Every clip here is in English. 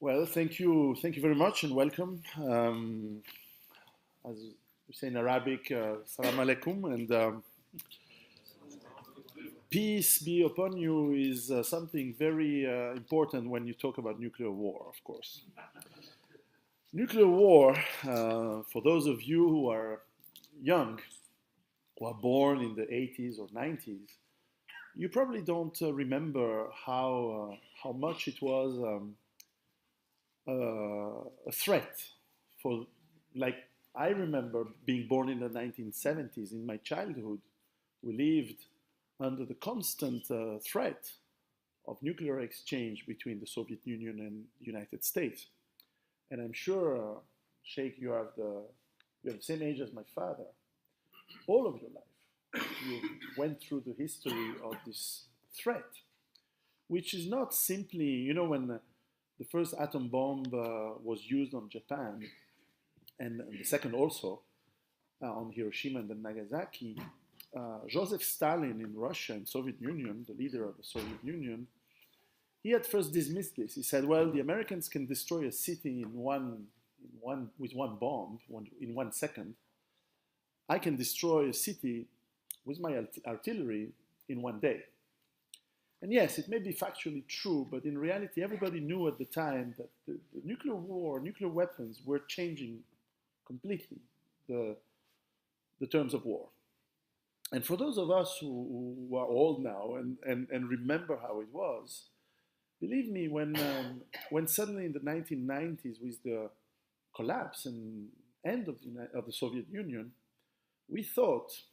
Well, thank you very much, and welcome. As we say in Arabic, Salam alaikum, and peace be upon you is something very important when you talk about nuclear war, of course. Nuclear war, for those of you who are young, who are born in the 80s or 90s, you probably don't remember how much it was a threat for, like, I remember being born in the 1970s. In my childhood, we lived under the constant threat of nuclear exchange between the Soviet Union and the United States. And I'm sure, Sheikh, you have the same age as my father. All of your life, you went through the history of this threat, which is not simply, when the first atom bomb was used on Japan, and the second also on Hiroshima and then Nagasaki, Joseph Stalin in Russia and Soviet Union, the leader of the Soviet Union, he at first dismissed this. He said, "Well, the Americans can destroy a city with one bomb in 1 second. I can destroy a city with my artillery in 1 day." And yes, it may be factually true, but in reality, everybody knew at the time that the nuclear war, nuclear weapons were changing completely the, the terms of war. And for those of us who are old now and remember how it was, believe me, when suddenly in the 1990s, with the collapse and end of the Soviet Union, we thought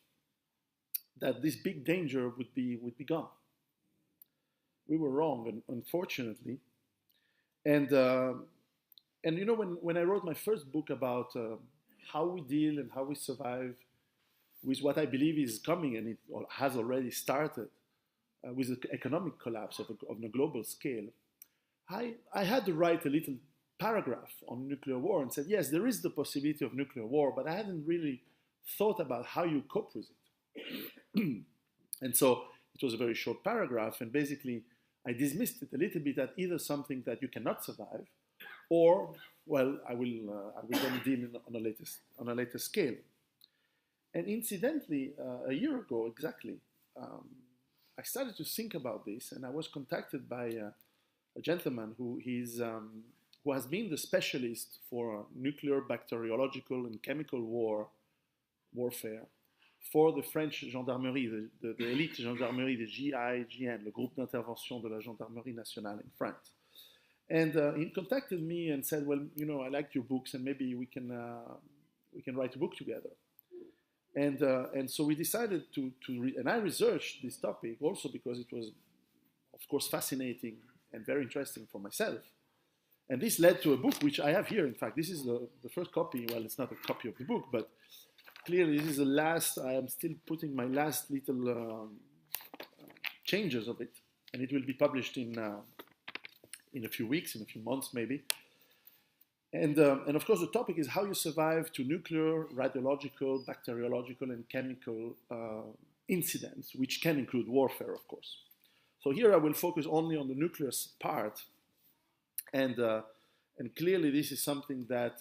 that this big danger would be gone. We were wrong, unfortunately. And when I wrote my first book about how we deal and how we survive with what I believe is coming, and it has already started, with the economic collapse on a global scale, I had to write a little paragraph on nuclear war and said, yes, there is the possibility of nuclear war, but I hadn't really thought about how you cope with it. And so it was a very short paragraph, and basically I dismissed it a little bit as either something that you cannot survive, or, well, I will then deal on a later scale. And incidentally, a year ago exactly, I started to think about this, and I was contacted by a gentleman who has been the specialist for nuclear, bacteriological, and chemical warfare for the French gendarmerie, the elite gendarmerie, the GIGN, le Groupe d'Intervention de la Gendarmerie Nationale in France. And he contacted me and said, well, I liked your books, and maybe we can write a book together. And so we decided and I researched this topic also because it was, of course, fascinating and very interesting for myself. And this led to a book which I have here. In fact, this is the first copy. Well, it's not a copy of the book, but clearly this is the last. I am still putting my last little changes of it, and it will be published in a few weeks, in a few months maybe. And of course, the topic is how you survive to nuclear, radiological, bacteriological, and chemical incidents, which can include warfare, of course. So here I will focus only on the nuclear part, and clearly this is something that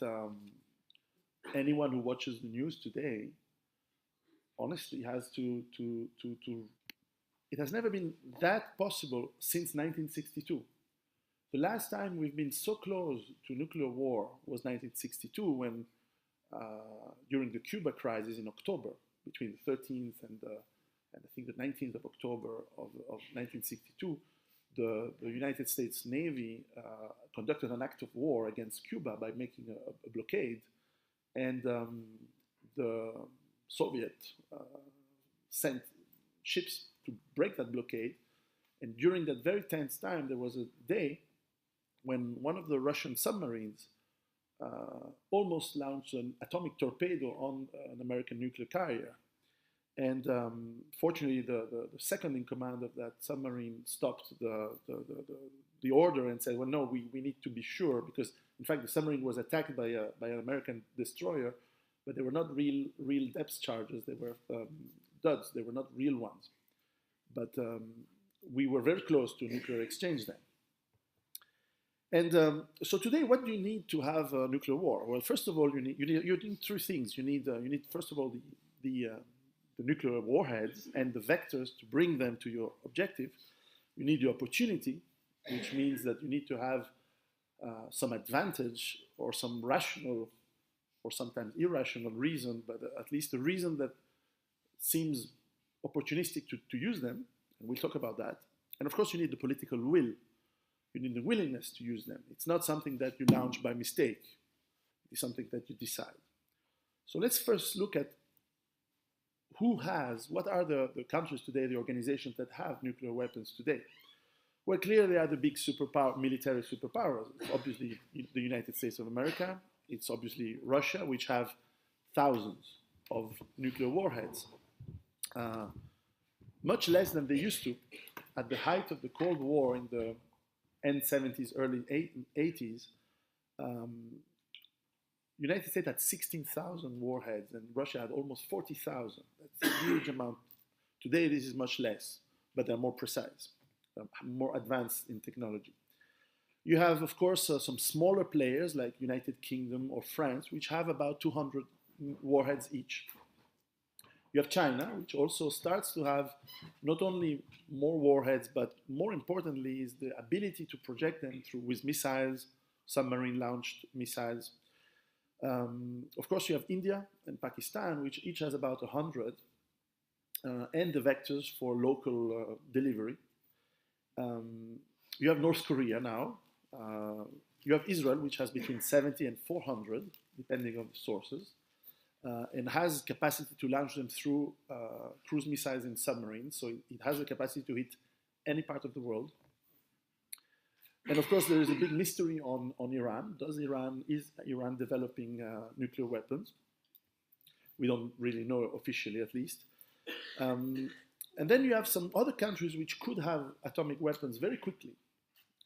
anyone who watches the news today, honestly, has to. It has never been that possible since 1962. The last time we've been so close to nuclear war was 1962, when, during the Cuba crisis in October, between the 13th and I think the 19th of October of 1962, the United States Navy conducted an act of war against Cuba by making a blockade, and the Soviet sent ships to break that blockade. And during that very tense time, there was a day when one of the Russian submarines almost launched an atomic torpedo on an American nuclear carrier. And fortunately, the second in command of that submarine stopped the order and said, well, no, we need to be sure, because, in fact, the submarine was attacked by an American destroyer, but they were not real depth charges. They were duds. They were not real ones. But we were very close to nuclear exchange then. And so today, what do you need to have a nuclear war? Well, first of all, you need three things. You need first of all the nuclear warheads and the vectors to bring them to your objective. You need the opportunity, which means that you need to have some advantage or some rational or sometimes irrational reason, but at least a reason that seems opportunistic to use them. And we'll talk about that. And of course, you need the political will. You need the willingness to use them. It's not something that you launch by mistake. It's something that you decide. So let's first look at what are the countries today, the organizations that have nuclear weapons today. Well, clearly they are the big military superpowers. It's obviously the United States of America. It's obviously Russia, which have thousands of nuclear warheads. Much less than they used to. At the height of the Cold War in the end 70s, early 80s, United States had 16,000 warheads and Russia had almost 40,000. That's a huge amount. Today this is much less, but they're more precise, more advanced in technology. You have, of course, some smaller players like United Kingdom or France, which have about 200 warheads each. You have China, which also starts to have not only more warheads, but more importantly is the ability to project them with missiles, submarine-launched missiles. Of course, you have India and Pakistan, which each has about 100, and the vectors for local delivery. You have North Korea now. You have Israel, which has between 70 and 400, depending on the sources. And has capacity to launch them through cruise missiles and submarines. So it has the capacity to hit any part of the world. And of course, there is a big mystery on Iran. Is Iran developing nuclear weapons? We don't really know officially, at least. And then you have some other countries which could have atomic weapons very quickly.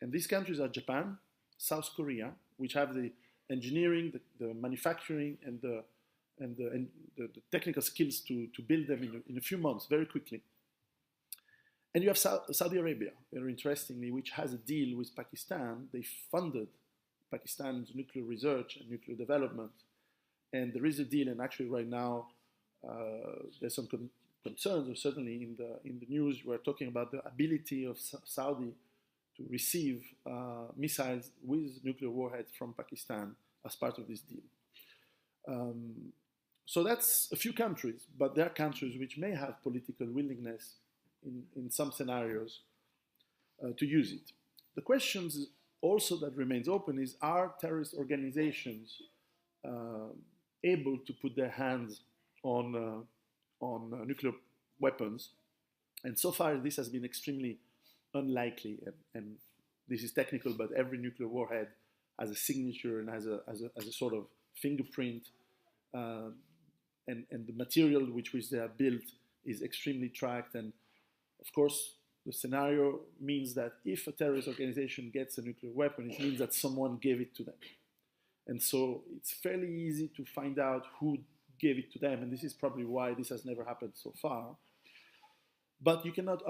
And these countries are Japan, South Korea, which have the engineering, the manufacturing, and the technical skills to build them in a few months, very quickly. And you have Saudi Arabia, very interestingly, which has a deal with Pakistan. They funded Pakistan's nuclear research and nuclear development. And there is a deal, and actually right now, there's some concerns, or certainly in the news, we're talking about the ability of Saudi to receive missiles with nuclear warheads from Pakistan as part of this deal. So that's a few countries, but there are countries which may have political willingness in some scenarios to use it. The questions also that remains open is, are terrorist organizations able to put their hands on nuclear weapons? And so far this has been extremely unlikely, and this is technical, but every nuclear warhead has a signature and has a sort of fingerprint. And the material which they are built is extremely tracked. And of course, the scenario means that if a terrorist organization gets a nuclear weapon, it means that someone gave it to them. And so it's fairly easy to find out who gave it to them. And this is probably why this has never happened so far. But you cannot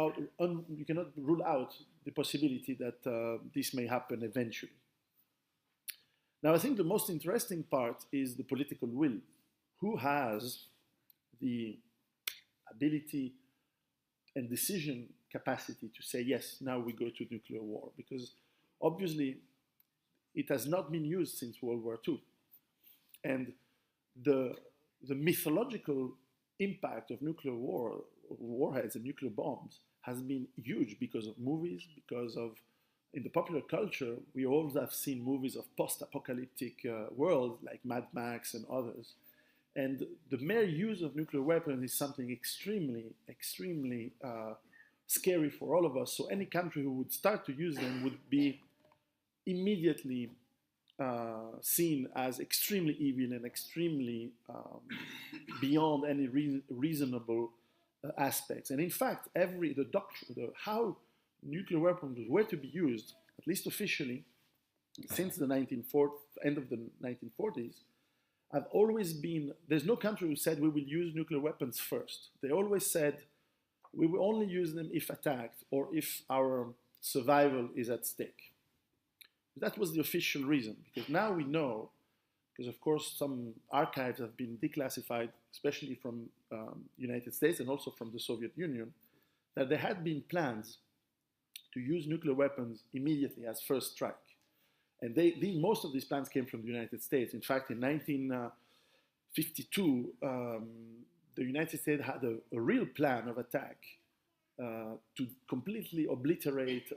rule out the possibility that this may happen eventually. Now, I think the most interesting part is the political will. Who has the ability and decision capacity to say, yes, now we go to nuclear war? Because obviously it has not been used since World War II. And the mythological impact of nuclear warheads and nuclear bombs has been huge because of movies, because of, in the popular culture, we all have seen movies of post-apocalyptic worlds like Mad Max and others. And the mere use of nuclear weapons is something extremely, extremely scary for all of us. So any country who would start to use them would be immediately seen as extremely evil and extremely beyond any reasonable aspects. And in fact, how nuclear weapons were to be used, at least officially, since the end of the 1940s, have always been, there's no country who said we will use nuclear weapons first. They always said we will only use them if attacked or if our survival is at stake. That was the official reason, because now we know, because of course some archives have been declassified, especially from United States and also from the Soviet Union, that there had been plans to use nuclear weapons immediately as first strike. And most of these plans came from the United States. In fact, in 1952, the United States had a real plan of attack to completely obliterate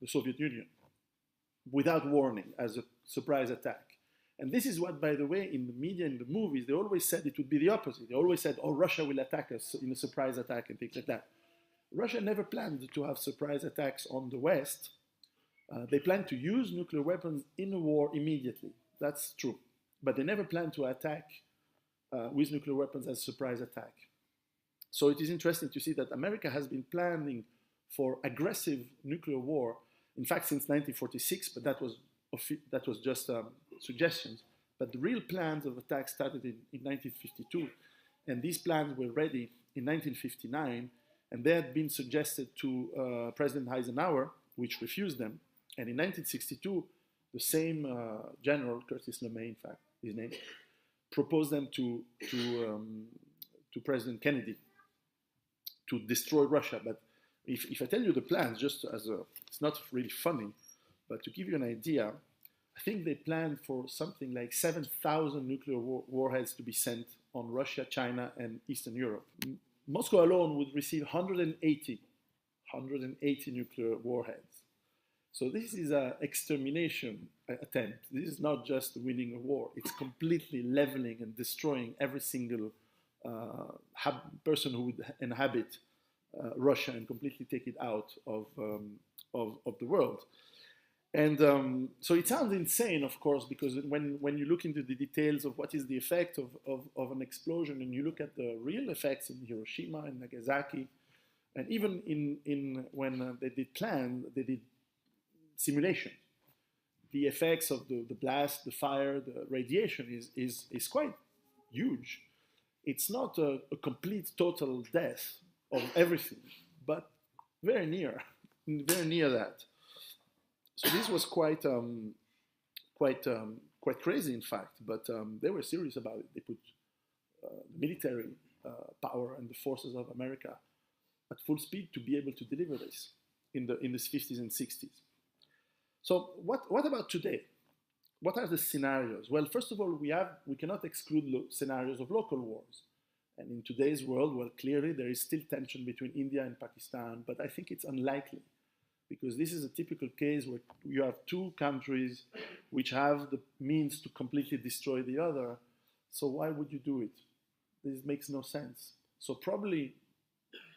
the Soviet Union without warning, as a surprise attack. And this is what, by the way, in the media, in the movies, they always said it would be the opposite. They always said, oh, Russia will attack us in a surprise attack and things like that. Russia never planned to have surprise attacks on the West. They planned to use nuclear weapons in a war immediately. That's true. But they never planned to attack with nuclear weapons as a surprise attack. So it is interesting to see that America has been planning for aggressive nuclear war, in fact, since 1946, but that was just suggestions. But the real plans of attack started in 1952, and these plans were ready in 1959, and they had been suggested to President Eisenhower, which refused them. And in 1962, the same general, Curtis LeMay, in fact, his name, proposed them to President Kennedy to destroy Russia. But if I tell you the plans, just as it's not really funny, but to give you an idea, I think they planned for something like 7,000 nuclear warheads to be sent on Russia, China, and Eastern Europe. Moscow alone would receive 180 nuclear warheads. So this is an extermination attempt. This is not just winning a war. It's completely leveling and destroying every single person who would inhabit Russia and completely take it out of the world. And so it sounds insane, of course, because when you look into the details of what is the effect of an explosion, and you look at the real effects in Hiroshima and Nagasaki, and even when they did plan, they did simulation. The effects of the blast, the fire, the radiation is quite huge. It's not a complete total death of everything, but very near that. So this was quite crazy, in fact. But they were serious about it. They put military power and the forces of America at full speed to be able to deliver this in the 50s and 60s. So what about today? What are the scenarios? Well, first of all, we cannot exclude scenarios of local wars. And in today's world, well, clearly there is still tension between India and Pakistan, but I think it's unlikely, because this is a typical case where you have two countries which have the means to completely destroy the other. So why would you do it? This makes no sense. So probably,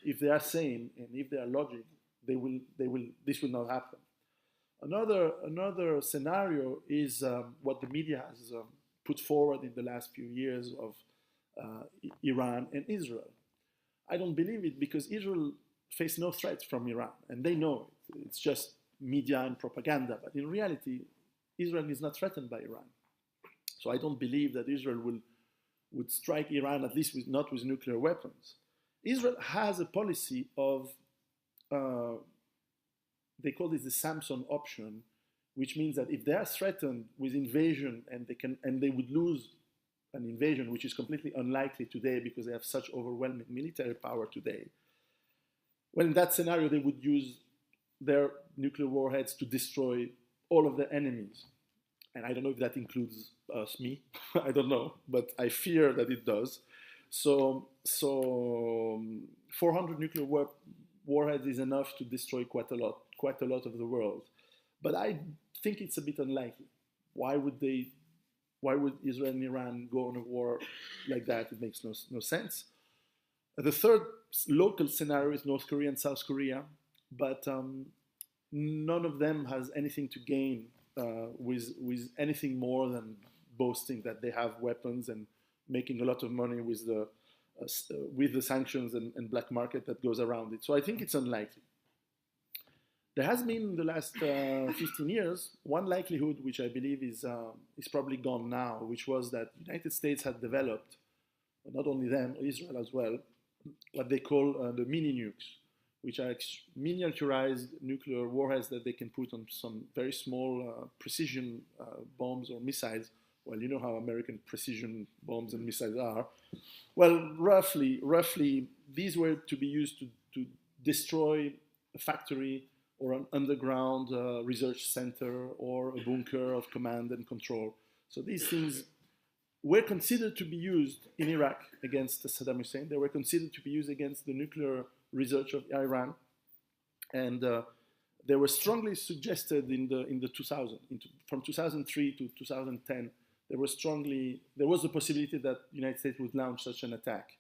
if they are sane and if they are logic, this will not happen. Another scenario is what the media has put forward in the last few years of Iran and Israel. I don't believe it, because Israel face no threats from Iran, and they know it. It's just media and propaganda. But in reality, Israel is not threatened by Iran. So I don't believe that Israel would strike Iran, at least not with nuclear weapons. Israel has a policy of they call this the Samson option, which means that if they are threatened with invasion and they would lose an invasion, which is completely unlikely today because they have such overwhelming military power today, well, in that scenario, they would use their nuclear warheads to destroy all of their enemies. And I don't know if that includes me. I don't know, but I fear that it does. So 400 nuclear warheads is enough to destroy quite a lot of the world. But I think it's a bit unlikely. Why would Israel and Iran go on a war like that? It makes no sense. The third local scenario is North Korea and South Korea, but none of them has anything to gain with anything more than boasting that they have weapons and making a lot of money with the sanctions and black market that goes around it. So I think it's unlikely. There has been in the last 15 years one likelihood, which I believe is probably gone now, which was that the United States had developed, not only them, Israel as well, what they call the mini nukes, which are miniaturized nuclear warheads that they can put on some very small precision bombs or missiles. Well, you know how American precision bombs and missiles are. Well, roughly, these were to be used to destroy a factory or an underground research center or a bunker of command and control. So these things were considered to be used in Iraq against Saddam Hussein. They were considered to be used against the nuclear research of Iran, and they were strongly suggested in the 2000s, from 2003 to 2010. There was the possibility that the United States would launch such an attack.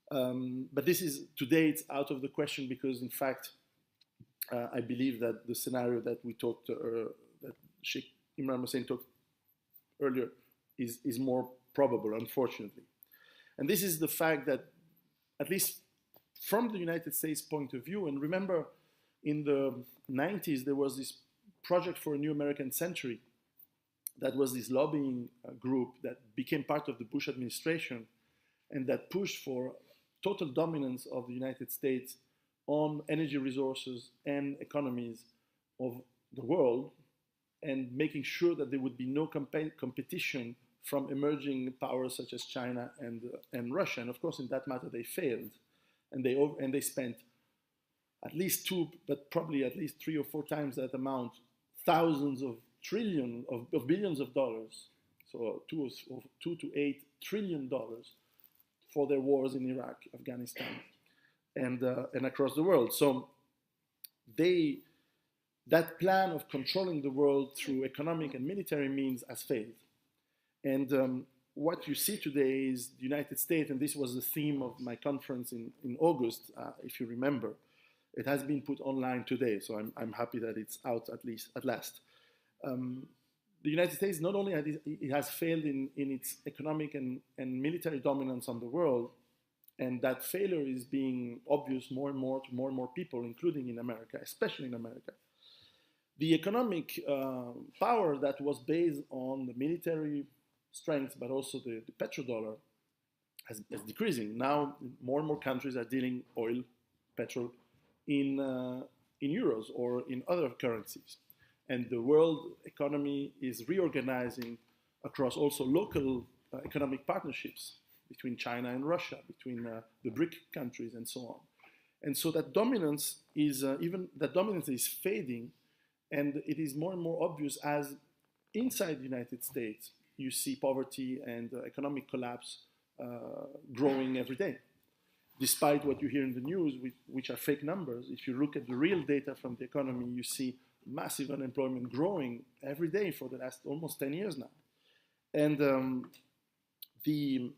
But today it's out of the question because, in fact, I believe that the scenario that we talked, that Sheikh Imran Hosein talked earlier, is more probable, unfortunately. And this is the fact that, at least from the United States point of view, and remember, in the 90s, there was this Project for a New American Century. That was this lobbying group that became part of the Bush administration and that pushed for total dominance of the United States on energy resources and economies of the world, and making sure that there would be no competition from emerging powers such as China and Russia. And of course, in that matter, they failed. And they spent at least two, but probably at least 3 or 4 times that amount, thousands of billions of dollars, so $2 to $8 trillion for their wars in Iraq, Afghanistan, and across the world. So that plan of controlling the world through economic and military means has failed. And what you see today is the United States, and this was the theme of my conference in August, if you remember. It has been put online today, so I'm happy that it's out at last. The United States not only has failed in its economic and military dominance on the world, and that failure is being obvious more and more to more and more people, including in America, especially in America. The economic power that was based on the military strength, but also the petrodollar, is decreasing. Now, more and more countries are dealing oil, petrol, in euros or in other currencies. And the world economy is reorganizing across also local economic partnerships between China and Russia, between the BRIC countries and so on. And so that dominance is fading, and it is more and more obvious as inside the United States you see poverty and economic collapse growing every day. Despite what you hear in the news, which are fake numbers, if you look at the real data from the economy, you see massive unemployment growing every day for the last almost 10 years now. And the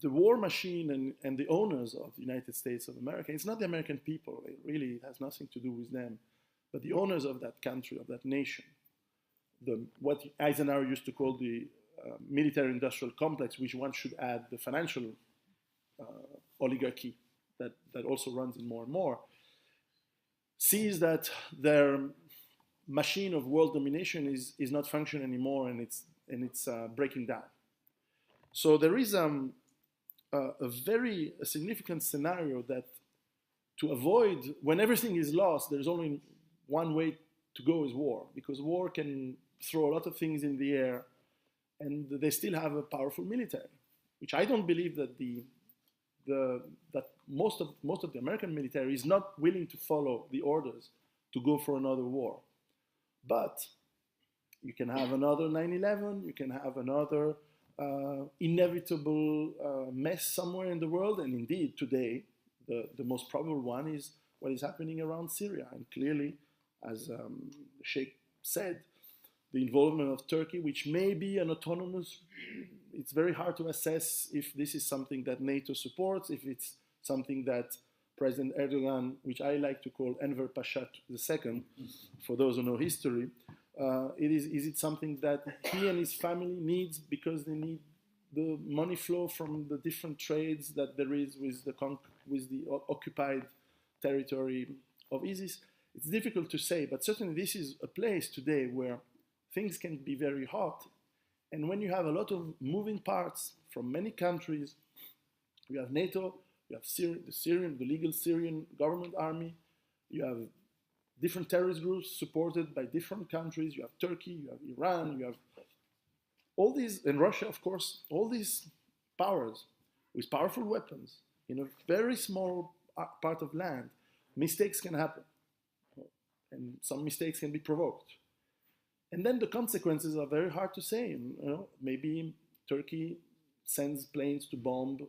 war machine and the owners of the United States of America, it's not the American people, it really has nothing to do with them, but the owners of that country, of that nation, what Eisenhower used to call the military-industrial complex, which one should add the financial oligarchy that also runs in more and more, sees that their machine of world domination is not functioning anymore, and it's breaking down. So there is a very significant scenario that to avoid, when everything is lost, there's only one way to go is war, because war can throw a lot of things in the air, and they still have a powerful military, which I don't believe that that most of the American military is not willing to follow the orders to go for another war. But you can have another 9/11, you can have another inevitable mess somewhere in the world, and indeed today the most probable one is what is happening around Syria. And clearly, as Sheikh said, the involvement of Turkey, which may be an autonomous, it's very hard to assess if this is something that NATO supports, if it's something that President Erdogan, which I like to call Enver Pasha II, for those who know history, is it something that he and his family needs because they need the money flow from the different trades that there is with the occupied territory of ISIS? It's difficult to say, but certainly this is a place today where things can be very hot. And when you have a lot of moving parts from many countries, you have NATO You have the legal Syrian government army. You have different terrorist groups supported by different countries. You have Turkey, you have Iran, you have all these, and Russia, of course, all these powers with powerful weapons in a very small part of land. Mistakes can happen, and some mistakes can be provoked. And then the consequences are very hard to say. Maybe Turkey sends planes to bomb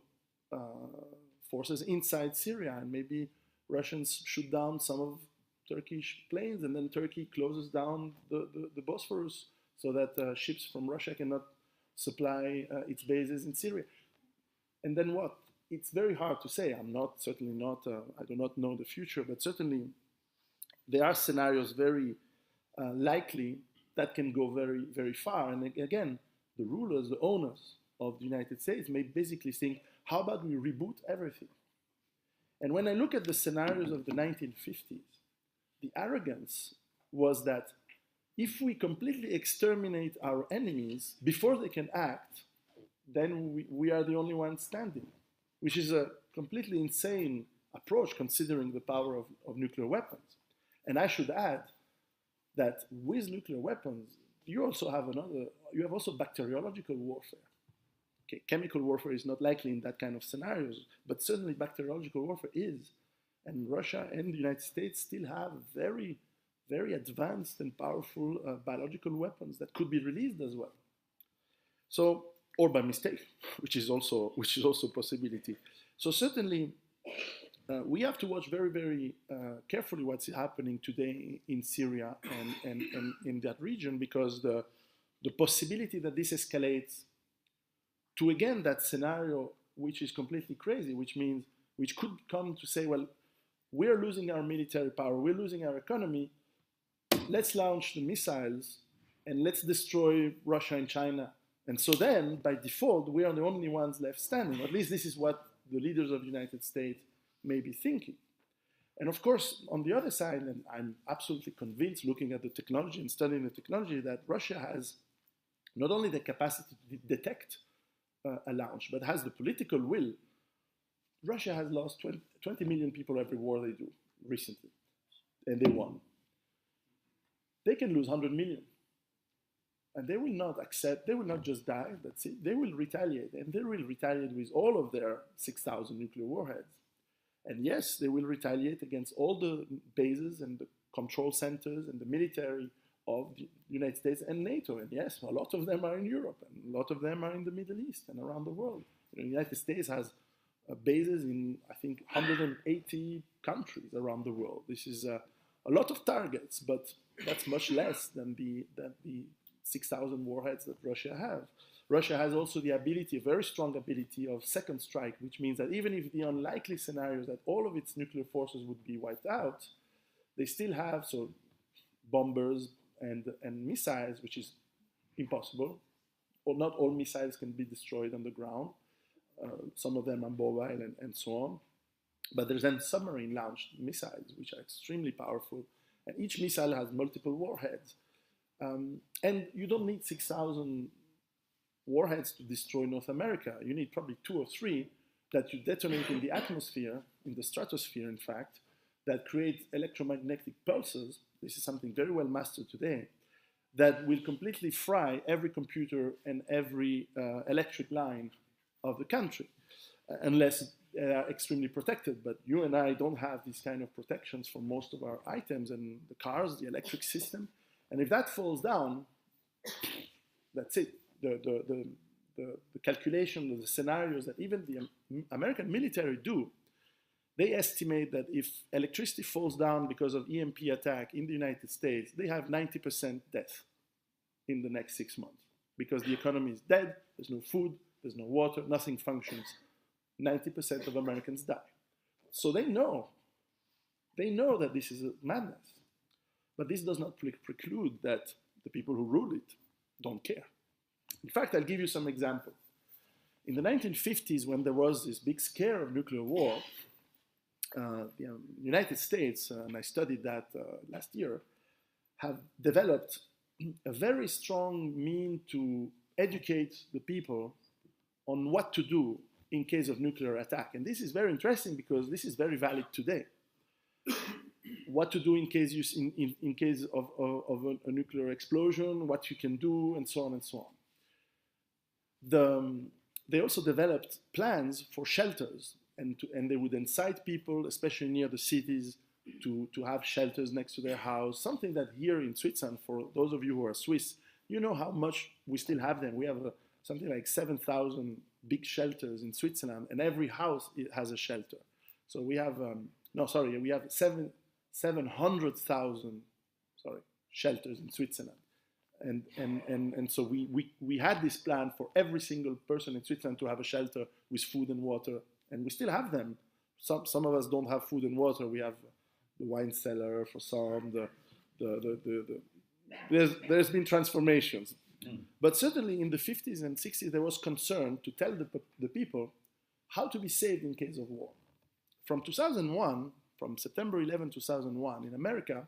forces inside Syria, and maybe Russians shoot down some of Turkish planes, and then Turkey closes down the Bosphorus so that ships from Russia cannot supply its bases in Syria. And then what? It's very hard to say. Certainly not, I do not know the future, but certainly there are scenarios very likely that can go very, very far. And again, the rulers, the owners of the United States may basically think, how about we reboot everything? And when I look at the scenarios of the 1950s, the arrogance was that if we completely exterminate our enemies before they can act, then we are the only ones standing, which is a completely insane approach considering the power of nuclear weapons. And I should add that with nuclear weapons, you have also bacteriological warfare. Okay, chemical warfare is not likely in that kind of scenarios, but certainly bacteriological warfare is. And Russia and the United States still have very, very advanced and powerful biological weapons that could be released as well. So, or by mistake, which is also a possibility. So certainly, we have to watch very, very carefully what's happening today in Syria and in that region, because the possibility that this escalates to, again, that scenario which is completely crazy, which could come to say, well, we're losing our military power, we're losing our economy, let's launch the missiles and let's destroy Russia and China. And so then, by default, we are the only ones left standing. At least this is what the leaders of the United States may be thinking. And of course, on the other side, and I'm absolutely convinced, looking at the technology and studying the technology, that Russia has not only the capacity to detect a launch, but has the political will. Russia has lost 20 million people every war they do recently, and they won. They can lose 100 million. And they will not accept, they will not just die, that's it. They will retaliate, and they will retaliate with all of their 6,000 nuclear warheads. And yes, they will retaliate against all the bases and the control centers and the military of the United States and NATO. And yes, a lot of them are in Europe, and a lot of them are in the Middle East and around the world. The United States has bases in, I think, 180 countries around the world. This is a lot of targets, but that's much less than the 6,000 warheads that Russia have. Russia has also the ability, a very strong ability of second strike, which means that even if the unlikely scenario that all of its nuclear forces would be wiped out, they still have bombers and missiles, which is impossible. Or not all missiles can be destroyed on the ground. Some of them are mobile and so on. But there's then submarine-launched missiles, which are extremely powerful. And each missile has multiple warheads. And you don't need 6,000 warheads to destroy North America. You need probably 2 or 3 that you detonate in the atmosphere, in the stratosphere, in fact, that create electromagnetic pulses. This is something very well mastered today, that will completely fry every computer and every electric line of the country, unless they are extremely protected. But you and I don't have these kind of protections for most of our items and the cars, the electric system. And if that falls down, that's it. The calculation, the scenarios that even the American military do, they estimate that if electricity falls down because of EMP attack in the United States, they have 90% death in the next 6 months, because the economy is dead, there's no food, there's no water, nothing functions. 90% of Americans die. So they know that this is a madness. But this does not preclude that the people who rule it don't care. In fact, I'll give you some examples. In the 1950s, when there was this big scare of nuclear war, the United States, and I studied that last year, have developed a very strong mean to educate the people on what to do in case of nuclear attack. And this is very interesting because this is very valid today. What to do in case, in case of a nuclear explosion, what you can do, and so on and so on. They also developed plans for shelters, and they would incite people, especially near the cities, to have shelters next to their house, something that here in Switzerland, for those of you who are Swiss, you know how much we still have them. We have something like 7,000 big shelters in Switzerland, and every house has a shelter. So we have, we have 700,000 shelters in Switzerland. And so we had this plan for every single person in Switzerland to have a shelter with food and water, and we still have them. Some of us don't have food and water. We have the wine cellar for some. There's been transformations, but certainly in the 50s and 60s there was concern to tell the people how to be saved in case of war. From 2001, from September 11, 2001, in America,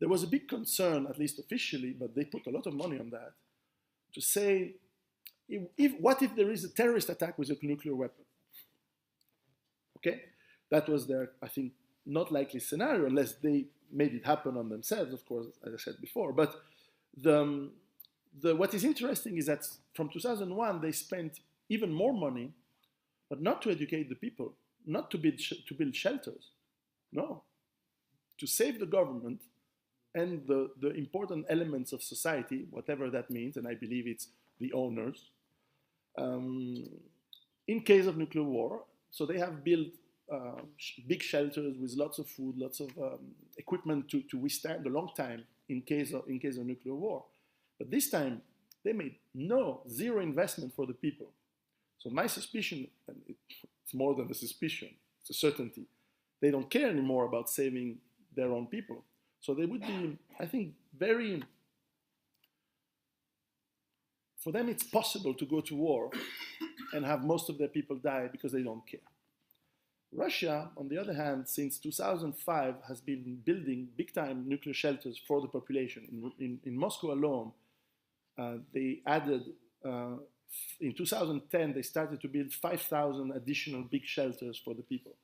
there was a big concern, at least officially, but they put a lot of money on that, to say, what if there is a terrorist attack with a nuclear weapon? Okay, that was their, I think, not likely scenario, unless they made it happen on themselves, of course, as I said before. But what is interesting is that from 2001, they spent even more money, but not to educate the people, not to build shelters, no, to save the government and the important elements of society, whatever that means, and I believe it's the owners, in case of nuclear war. So they have built big shelters with lots of food, lots of equipment to withstand a long time in case of nuclear war. But this time, they made zero investment for the people. So my suspicion, and it's more than a suspicion, it's a certainty, they don't care anymore about saving their own people. So they would be, I think, for them it's possible to go to war and have most of their people die because they don't care. Russia, on the other hand, since 2005, has been building big-time nuclear shelters for the population. In Moscow alone, they added, in 2010, they started to build 5,000 additional big shelters for the people.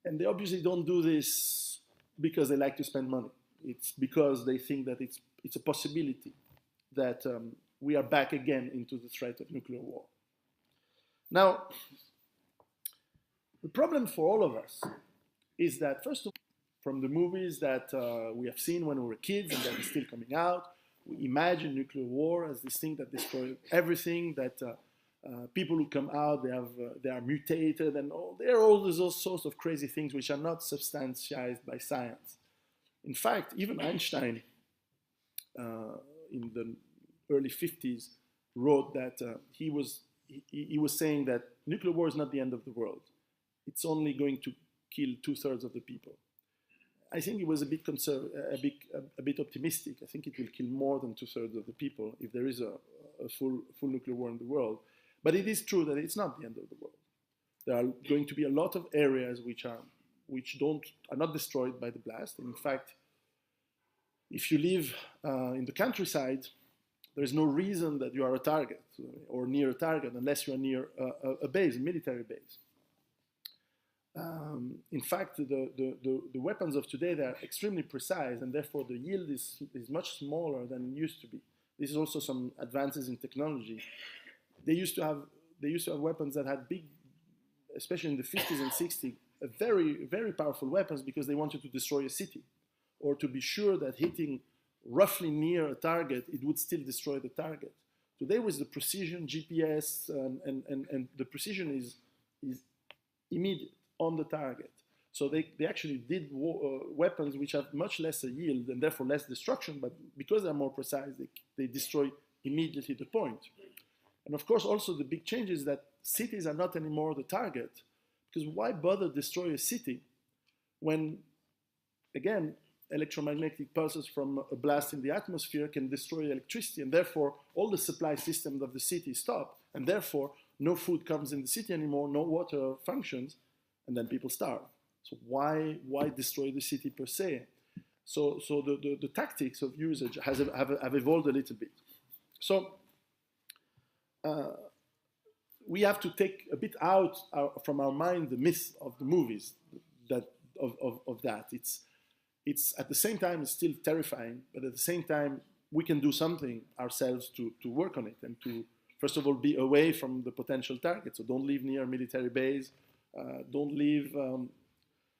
And they obviously don't do this because they like to spend money. It's because they think that it's a possibility that we are back again into the threat of nuclear war. Now, the problem for all of us is that, first of all, from the movies that we have seen when we were kids and that are still coming out, we imagine nuclear war as this thing that destroys everything, that people who come out, they are mutated, and there are all those sorts of crazy things which are not substantiated by science. In fact, even Einstein, in the early 50s, wrote that he was saying that nuclear war is not the end of the world. It's only going to kill 2/3 of the people. I think he was a bit optimistic. I think it will kill more than 2/3 of the people if there is a full nuclear war in the world. But it is true that it's not the end of the world. There are going to be a lot of areas which are not destroyed by the blast. And in fact, if you live in the countryside, there is no reason that you are a target or near a target unless you are near a base, a military base. In fact, the weapons of today, they are extremely precise, and therefore the yield is much smaller than it used to be. This is also some advances in technology. They used to have weapons that had big, especially in the 50s and 60s, very, very powerful weapons because they wanted to destroy a city, or to be sure that hitting roughly near a target, it would still destroy the target. Today with the precision, GPS, and the precision is immediate, on the target. So they actually did weapons which have much lesser yield and therefore less destruction, but because they're more precise, they destroy immediately the point. And of course also the big change is that cities are not anymore the target, because why bother destroy a city when, again, electromagnetic pulses from a blast in the atmosphere can destroy electricity, and therefore all the supply systems of the city stop, and therefore no food comes in the city anymore, no water functions, and then people starve. So why destroy the city per se? So the tactics of usage have evolved a little bit. So we have to take a bit out from our mind the myth of the movies that of that. It's at the same time it's still terrifying, but at the same time we can do something ourselves to work on it and to first of all be away from the potential target. So don't live near a military base. Don't live.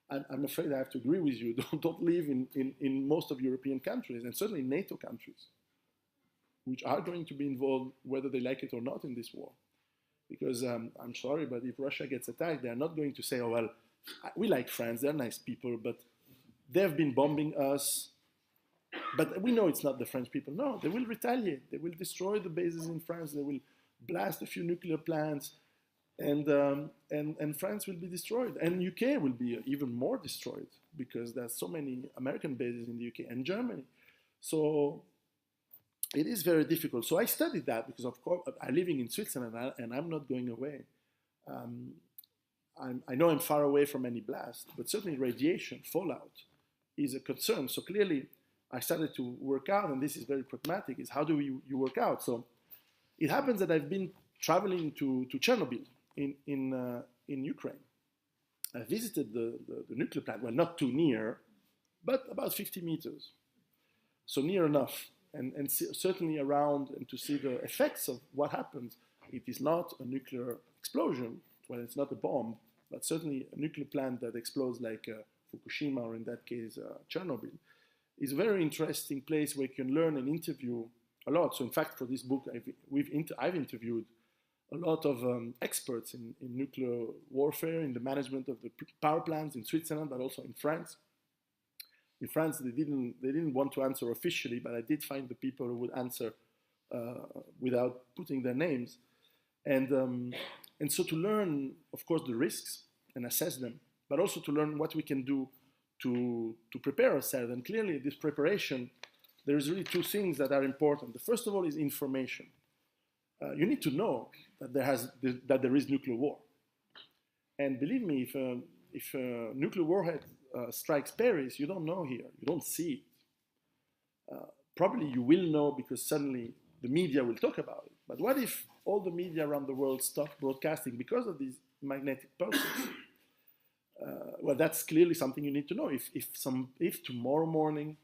I'm afraid I have to agree with you. Don't live in most of European countries and certainly NATO countries, which are going to be involved whether they like it or not in this war. Because I'm sorry, but if Russia gets attacked, they're not going to say, oh, well, we like France, they're nice people, but they've been bombing us. But we know it's not the French people. No, they will retaliate. They will destroy the bases in France. They will blast a few nuclear plants. And France will be destroyed. And UK will be even more destroyed because there's so many American bases in the UK and Germany. So it is very difficult. So I studied that because, of course, I'm living in Switzerland and I'm not going away. I know I'm far away from any blast, but certainly radiation, fallout, is a concern. So clearly, I started to work out, and this is very pragmatic, is how do you work out? So it happens that I've been traveling to Chernobyl in Ukraine. I visited the nuclear plant, well, not too near, but about 50 meters. So near enough, and certainly around, and to see the effects of what happens. It is not a nuclear explosion, well, it's not a bomb, but certainly a nuclear plant that explodes like Fukushima, or in that case, Chernobyl, is a very interesting place where you can learn and interview a lot. So in fact, for this book, I've interviewed a lot of experts in nuclear warfare, in the management of the power plants in Switzerland, but also in France. In France, they didn't want to answer officially, but I did find the people who would answer without putting their names. And so to learn, of course, the risks and assess them, but also to learn what we can do to prepare ourselves. And clearly, this preparation, there is really two things that are important. The first of all is information. You need to know that there is nuclear war. And believe me, if a nuclear warhead strikes Paris, you don't know here. You don't see it. Probably you will know because suddenly the media will talk about it. But what if all the media around the world stop broadcasting because of these magnetic pulses? Well, that's clearly something you need to know. If tomorrow morning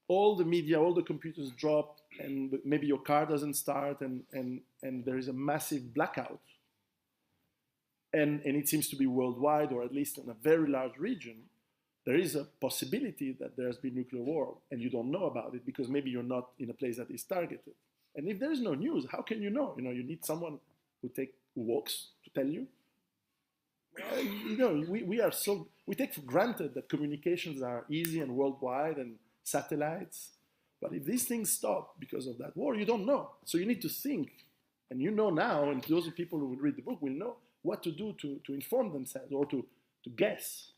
all the media, all the computers drop, and maybe your car doesn't start, and there is a massive blackout, and it seems to be worldwide, or at least in a very large region, there is a possibility that there has been nuclear war, and you don't know about it because maybe you're not in a place that is targeted. And if there is no news, how can you know? You need someone who walks to tell you. We take for granted that communications are easy and worldwide and satellites. But if these things stop because of that war, you don't know. So you need to think. And you know now, and those people who will read the book will know what to do to inform themselves or to guess.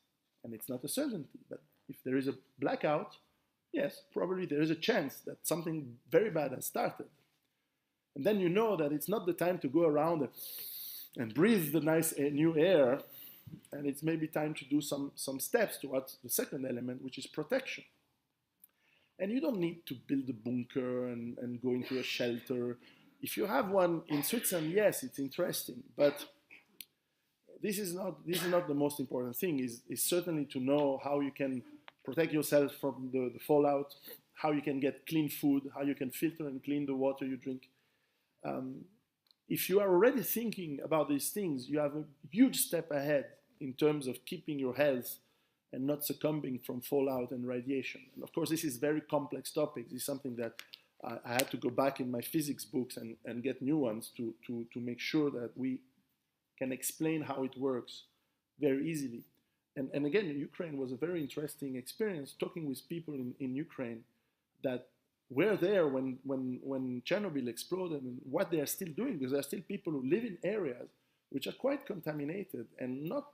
And it's not a certainty. But if there is a blackout, yes, probably there is a chance that something very bad has started. And then you know that it's not the time to go around and breathe the nice new air. And it's maybe time to do some steps towards the second element, which is protection. And you don't need to build a bunker and go into a shelter. If you have one in Switzerland, yes, it's interesting. But this is not the most important thing. Is certainly to know how you can protect yourself from the fallout, how you can get clean food, how you can filter and clean the water you drink. If you are already thinking about these things, you have a huge step ahead in terms of keeping your health and not succumbing from fallout and radiation. And of course, this is very complex topic. This is something that I had to go back in my physics books and get new ones to make sure that we can explain how it works very easily. And again, Ukraine was a very interesting experience talking with people in Ukraine that were there when Chernobyl exploded and what they are still doing, because there are still people who live in areas which are quite contaminated, and not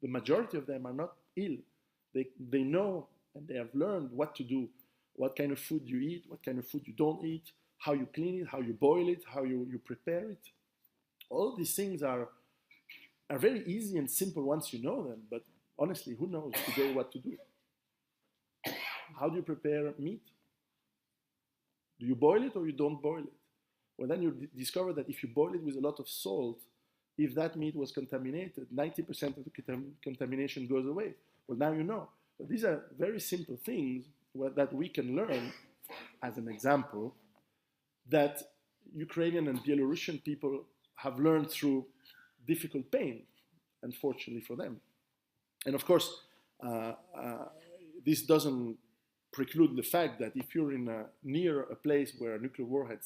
the majority of them are not ill. They know and they have learned what to do, what kind of food you eat, what kind of food you don't eat, how you clean it, how you boil it, how you prepare it. All these things are very easy and simple once you know them, but honestly, who knows today what to do? How do you prepare meat? Do you boil it or you don't boil it? Well, then you discover that if you boil it with a lot of salt, if that meat was contaminated, 90% of the contamination goes away. Well, now you know. But these are very simple things that we can learn, as an example, that Ukrainian and Belarusian people have learned through difficult pain, unfortunately for them. And of course, this doesn't preclude the fact that if you're near a place where a nuclear warhead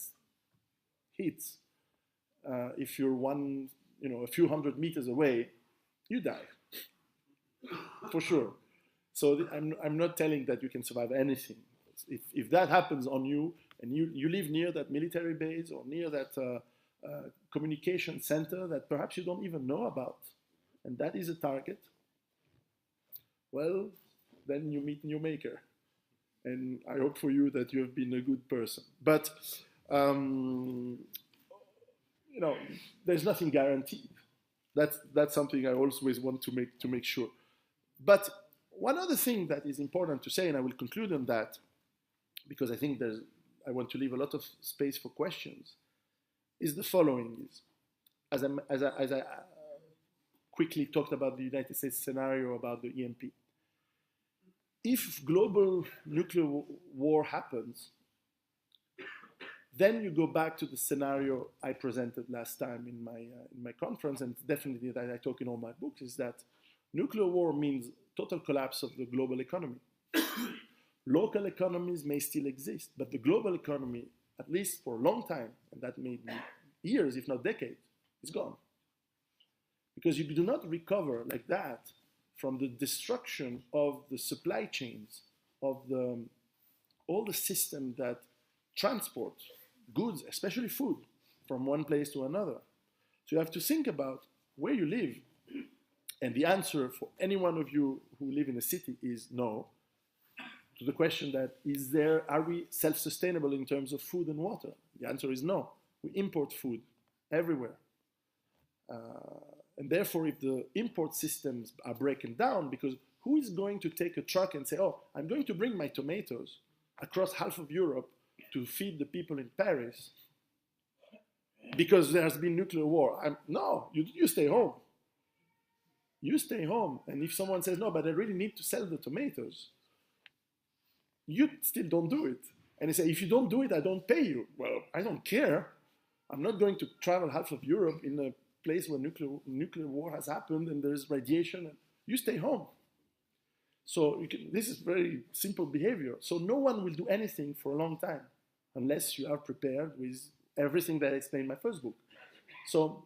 hits, if you're a few hundred meters away, you die, for sure. So I'm not telling that you can survive anything. If that happens on you, and you live near that military base or near that communication center that perhaps you don't even know about, and that is a target, well, then you meet your maker. And I hope for you that you have been a good person. But, there's nothing guaranteed. That's something I always want to make sure. But one other thing that is important to say, and I will conclude on that, because I think I want to leave a lot of space for questions, is the following. As I quickly talked about the United States scenario about the EMP. If global nuclear war happens, then you go back to the scenario I presented last time in my conference, and definitely that I talk in all my books, is that nuclear war means total collapse of the global economy. Local economies may still exist, but the global economy, at least for a long time, and that may be years, if not decades, is gone. Because you do not recover like that from the destruction of the supply chains, of all the system that transport goods, especially food, from one place to another. So you have to think about where you live. And the answer for any one of you who live in a city is no. To the question that are we self-sustainable in terms of food and water? The answer is no. We import food everywhere. And therefore, if the import systems are breaking down, because who is going to take a truck and say, oh, I'm going to bring my tomatoes across half of Europe to feed the people in Paris because there has been nuclear war? No, you stay home. You stay home. And if someone says, no, but I really need to sell the tomatoes, you still don't do it. And they say, if you don't do it, I don't pay you. Well, I don't care. I'm not going to travel half of Europe in a place where nuclear war has happened and there's radiation. You stay home. So this is very simple behavior. So no one will do anything for a long time unless you are prepared with everything that I explained in my first book. So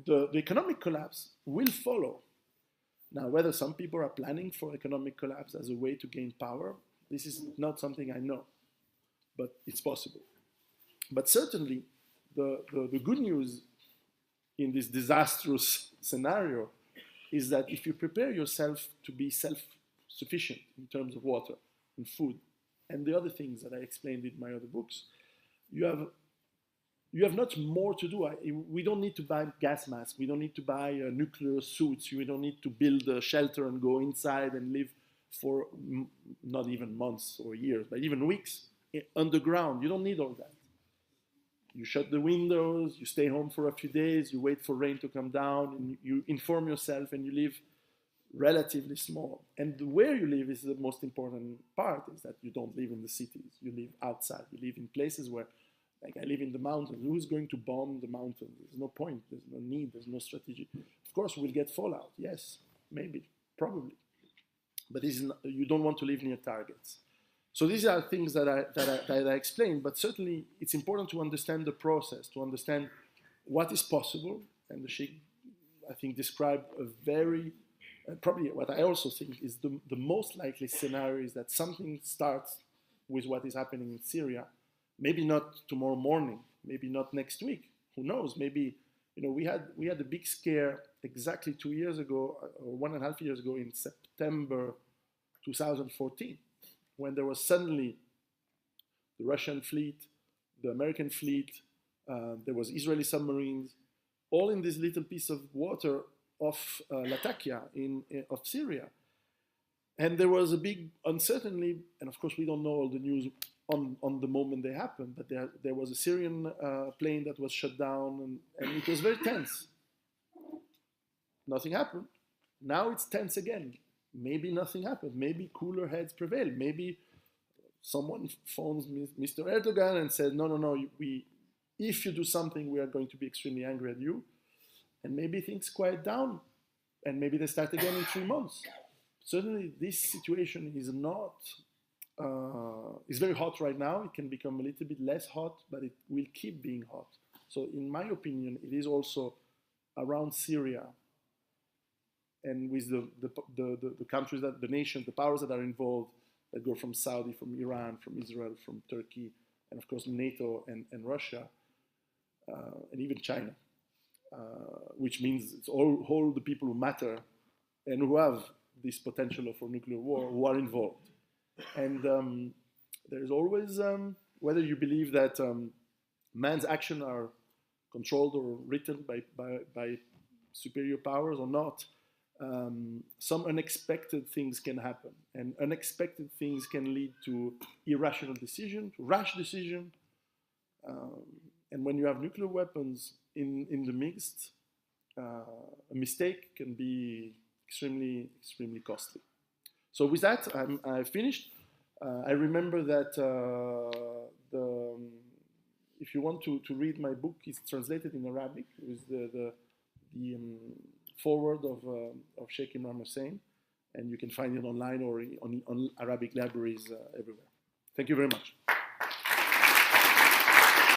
the economic collapse will follow. Now, whether some people are planning for economic collapse as a way to gain power, this is not something I know, but it's possible. But certainly, the good news in this disastrous scenario is that if you prepare yourself to be self-sufficient in terms of water and food and the other things that I explained in my other books, you have not more to do. We don't need to buy gas masks. We don't need to buy nuclear suits. We don't need to build a shelter and go inside and live for not even months or years, but even weeks underground. You don't need all that. You shut the windows, you stay home for a few days, you wait for rain to come down, and you inform yourself, and you live relatively small. And where you live is the most important part, is that you don't live in the cities. You live outside. You live in places where, like I live in the mountains. Who's going to bomb the mountains? There's no point. There's no need. There's no strategy. Of course, we'll get fallout. Yes, maybe, probably. But you don't want to live near targets. So these are things that I explained, but certainly it's important to understand the process, to understand what is possible. And the Sheikh, I think, described a very, probably what I also think is the most likely scenario is that something starts with what is happening in Syria. Maybe not tomorrow morning, maybe not next week. Who knows? Maybe, we had a big scare exactly 2 years ago, or 1.5 years ago, in September 2014. When there was suddenly the Russian fleet, the American fleet, there was Israeli submarines, all in this little piece of water off Latakia of Syria. And there was a big uncertainty, and of course we don't know all the news on the moment they happened, but there was a Syrian plane that was shut down, and it was very tense. Nothing happened. Now it's tense again. Maybe nothing happened. Maybe cooler heads prevail. Maybe someone phones Mr. Erdogan and says, no, no, no, if you do something, we are going to be extremely angry at you. And maybe things quiet down. And maybe they start again in 3 months. Certainly, this situation is not, it's very hot right now. It can become a little bit less hot, but it will keep being hot. So in my opinion, it is also around Syria and with the countries, the nations, the powers that are involved, that go from Saudi, from Iran, from Israel, from Turkey, and of course NATO and Russia, and even China, which means it's all the people who matter and who have this potential for nuclear war who are involved. And there's always, whether you believe that man's actions are controlled or written by superior powers or not, some unexpected things can happen. And unexpected things can lead to irrational decision, to rash decision. And when you have nuclear weapons in the mix, a mistake can be extremely, extremely costly. So with that, I finished. I remember that if you want to read my book, it's translated in Arabic with the forward of Sheikh Imran Hosein, and you can find it online or on Arabic libraries everywhere. Thank you very much.